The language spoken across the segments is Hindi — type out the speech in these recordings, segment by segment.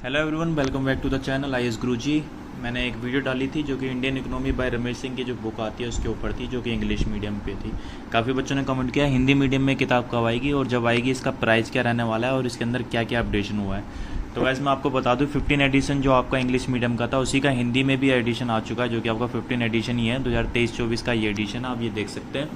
Hello everyone, welcome back to the channel I S Guruji. मैंने एक वीडियो डाली थी जो कि Indian economy by Ramesh Singh की जो बुक आती है उसके ऊपर थी, जो कि इंग्लिश मीडियम पे थी। काफ़ी बच्चों ने कमेंट किया हिंदी मीडियम में किताब कब आएगी और जब आएगी इसका प्राइस क्या रहने वाला है और इसके अंदर क्या क्या अपडेशन हुआ है। तो वैसे मैं आपको बता दूं 15 एडिशन जो आपका इंग्लिश मीडियम का था उसी का हिंदी में भी एडिशन आ चुका है, जो कि आपका 15 एडिशन ही है। 2023-24 का ये एडिशन आप ये देख सकते हैं।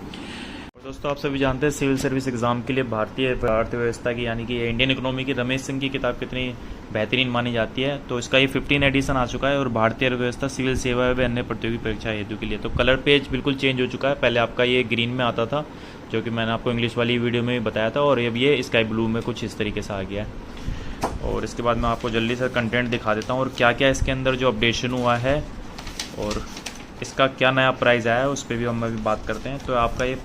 दोस्तों, आप सभी जानते हैं सिविल सर्विस एग्जाम के लिए भारतीय अर्थव्यवस्था की यानी कि इंडियन इकोनॉमी की रमेश सिंह की किताब कितनी बेहतरीन मानी जाती है। तो इसका ये 15 एडिशन आ चुका है और भारतीय अर्थव्यवस्था सिविल सेवा व अन्य प्रतियोगी परीक्षा हेतु के लिए। तो कलर पेज बिल्कुल चेंज हो चुका है। पहले आपका ये ग्रीन में आता था, जो कि मैंने आपको इंग्लिश वाली वीडियो में भी बताया था, और अब ये स्काई ब्लू में कुछ इस तरीके से आ गया है। और इसके बाद मैं आपको जल्दी से कंटेंट दिखा देता हूँ और क्या क्या इसके अंदर जो अपडेशन हुआ है और इसका क्या नया प्राइस आया है उस पर भी हम अभी बात करते हैं। तो आपका ये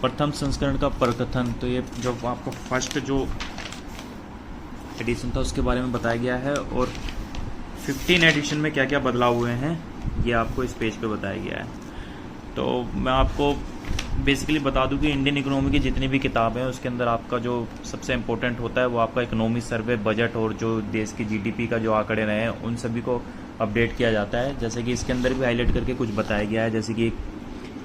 प्रथम संस्करण का प्रकथन, तो ये जो आपको फर्स्ट जो एडिशन था उसके बारे में बताया गया है और 15 एडिशन में क्या क्या बदलाव हुए हैं ये आपको इस पेज पे बताया गया है। तो मैं आपको बेसिकली बता दूं कि इंडियन इकोनॉमी की जितनी भी किताबें हैं उसके अंदर आपका जो सबसे इम्पोर्टेंट होता है वो आपका इकोनॉमी सर्वे, बजट और जो देश की जीडीपी का जो आंकड़े रहे हैं उन सभी को अपडेट किया जाता है। जैसे कि इसके अंदर भी हाईलाइट करके कुछ बताया गया है, जैसे कि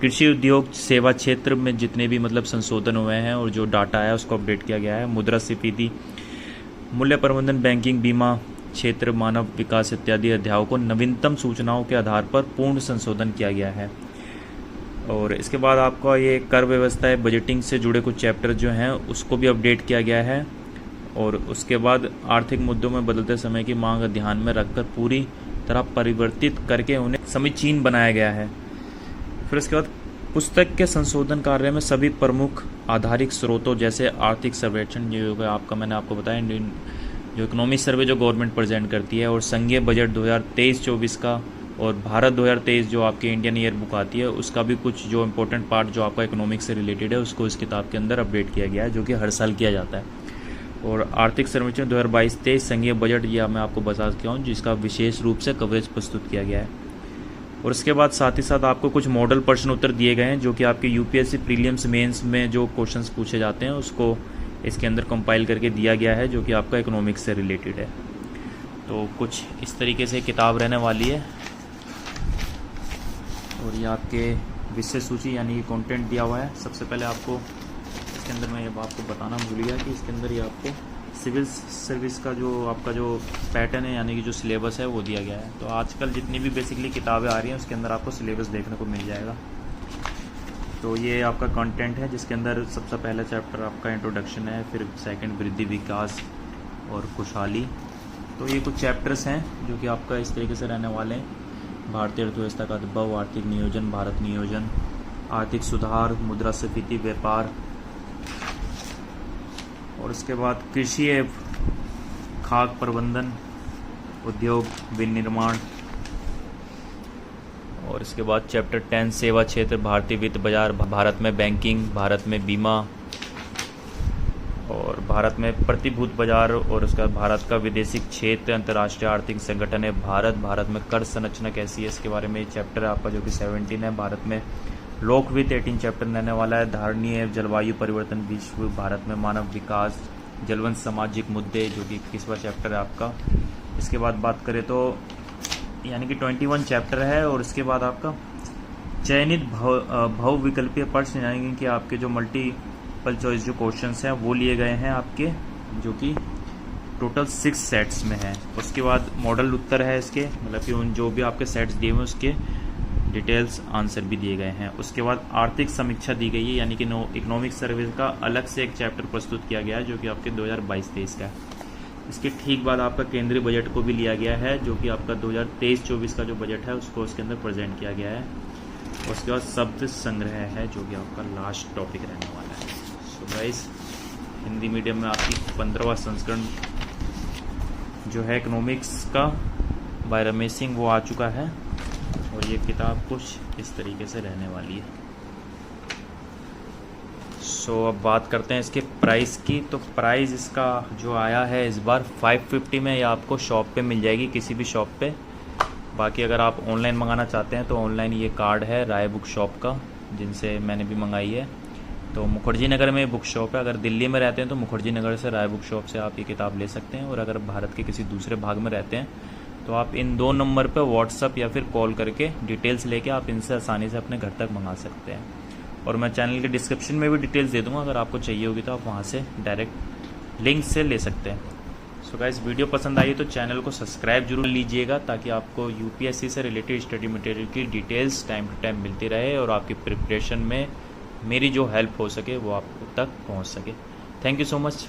कृषि उद्योग सेवा क्षेत्र में जितने भी संशोधन हुए हैं और जो डाटा है उसको अपडेट किया गया है। मुद्रास्फीति, मूल्य प्रबंधन, बैंकिंग, बीमा क्षेत्र, मानव विकास इत्यादि अध्यायों को नवीनतम सूचनाओं के आधार पर पूर्ण संशोधन किया गया है। और इसके बाद आपका ये कर व्यवस्था है, बजटिंग से जुड़े कुछ चैप्टर जो हैं उसको भी अपडेट किया गया है। और उसके बाद आर्थिक मुद्दों में बदलते समय की मांग ध्यान में रखकर पूरी तरह परिवर्तित करके उन्हें समीचीन बनाया गया है। फिर उसके बाद पुस्तक के संशोधन कार्य में सभी प्रमुख आधारिक स्रोतों जैसे आर्थिक सर्वेक्षण जो आपका मैंने आपको बताया इंडियन जो इकोनॉमिक सर्वे जो गवर्नमेंट प्रेजेंट करती है और संघीय बजट 2023-24 का और भारत 2023 जो आपके इंडियन ईयर बुक आती है उसका भी कुछ जो इम्पोर्टेंट पार्ट जो आपका इकोनॉमिक से रिलेटेड है उसको इस किताब के अंदर अपडेट किया गया है, जो कि हर साल किया जाता है। और आर्थिक सर्वेक्षण 2022-23 संघीय बजट यह मैं आपको बता सकता हूँ जिसका विशेष रूप से कवरेज प्रस्तुत किया गया है। और इसके बाद साथ ही साथ आपको कुछ मॉडल प्रश्न उत्तर दिए गए हैं जो कि आपके यूपीएससी प्रीलिम्स मेंस में जो क्वेश्चंस पूछे जाते हैं उसको इसके अंदर कंपाइल करके दिया गया है, जो कि आपका इकोनॉमिक्स से रिलेटेड है। तो कुछ इस तरीके से किताब रहने वाली है। और ये आपके विषय सूची यानी कि कंटेंट दिया हुआ है। सबसे पहले आपको इसके अंदर मैं ये आपको बताना भूल गया कि इसके अंदर ये आपको सिविल सर्विस का जो आपका जो पैटर्न है यानी कि जो सिलेबस है वो दिया गया है। तो आजकल जितनी भी बेसिकली किताबें आ रही हैं उसके अंदर आपको सिलेबस देखने को मिल जाएगा। तो ये आपका कंटेंट है जिसके अंदर सबसे पहला चैप्टर आपका इंट्रोडक्शन है, फिर सेकंड वृद्धि, विकास और खुशहाली। तो ये कुछ चैप्टर्स हैं जो कि आपका इस तरीके से रहने वाले हैं। भारतीय अर्थव्यवस्था का उद्भव, आर्थिक नियोजन, भारत नियोजन, आर्थिक सुधार, मुद्रास्फीति, व्यापार, और उसके बाद कृषि एवं खाद्य प्रबंधन, उद्योग, विनिर्माण, और इसके बाद चैप्टर 10 सेवा क्षेत्र, भारतीय वित्त बाजार, भारत में बैंकिंग, भारत में बीमा और भारत में प्रतिभूत बाजार, और उसका भारत का विदेशी क्षेत्र, अंतर्राष्ट्रीय आर्थिक संगठन है भारत में कर संरचना कैसी है इसके बारे में चैप्टर है आपका जो कि 17 है। भारत में लोकवित्त 18 चैप्टर रहने वाला है। धारणीय जलवायु परिवर्तन विश्व, भारत में मानव विकास, जलवंत सामाजिक मुद्दे जो कि 21वां चैप्टर है आपका। इसके बाद बात करें तो यानी कि 21 चैप्टर है। और इसके बाद आपका चयनित बहुविकल्पीय प्रश्न यानी कि आपके जो मल्टीपल चॉइस जो क्वेश्चंस हैं वो लिए गए हैं आपके, जो कि टोटल 6 सेट्स में है। उसके बाद मॉडल उत्तर है इसके, मतलब कि उन जो भी आपके सेट्स दिए हुए उसके डिटेल्स आंसर भी दिए गए हैं। उसके बाद आर्थिक समीक्षा दी गई है यानी कि इकोनॉमिक सर्विस का अलग से एक चैप्टर प्रस्तुत किया गया है जो कि आपके 2022-23 का है। इसके ठीक बाद आपका केंद्रीय बजट को भी लिया गया है जो कि आपका 2023-24 का जो बजट है उसको उसके अंदर प्रेजेंट किया गया है। उसके बाद शब्द संग्रह है जो कि आपका लास्ट टॉपिक रहने वाला है। सो गाइस, हिंदी मीडियम में आपकी 15वां संस्करण जो है इकोनॉमिक्स का बाय रमेश सिंह वो आ चुका है और ये किताब कुछ इस तरीके से रहने वाली है। सो अब बात करते हैं इसके प्राइस की। तो प्राइस इसका जो आया है इस बार 550 में, या आपको शॉप पे मिल जाएगी किसी भी शॉप पे। बाकी अगर आप ऑनलाइन मंगाना चाहते हैं तो ऑनलाइन ये कार्ड है राय बुक शॉप का जिनसे मैंने भी मंगाई है। तो मुखर्जी नगर में बुक शॉप है। अगर दिल्ली में रहते हैं तो मुखर्जी नगर से राय बुक शॉप से आप ये किताब ले सकते हैं, और अगर भारत के किसी दूसरे भाग में रहते हैं तो आप इन 2 नंबर पर व्हाट्सअप या फिर कॉल करके डिटेल्स लेके आप इनसे आसानी से अपने घर तक मंगा सकते हैं। और मैं चैनल के डिस्क्रिप्शन में भी डिटेल्स दे दूँगा, अगर आपको चाहिए होगी तो आप वहाँ से डायरेक्ट लिंक से ले सकते हैं। सो गाइस, वीडियो पसंद आई तो चैनल को सब्सक्राइब जरूर लीजिएगा, ताकि आपको यूपीएससी से रिलेटेड स्टडी मटेरियल की डिटेल्स टाइम टू टाइम मिलती रहे और आपकी प्रिपरेशन में मेरी जो हेल्प हो सके वो आप तक पहुंच सके। Thank you so much.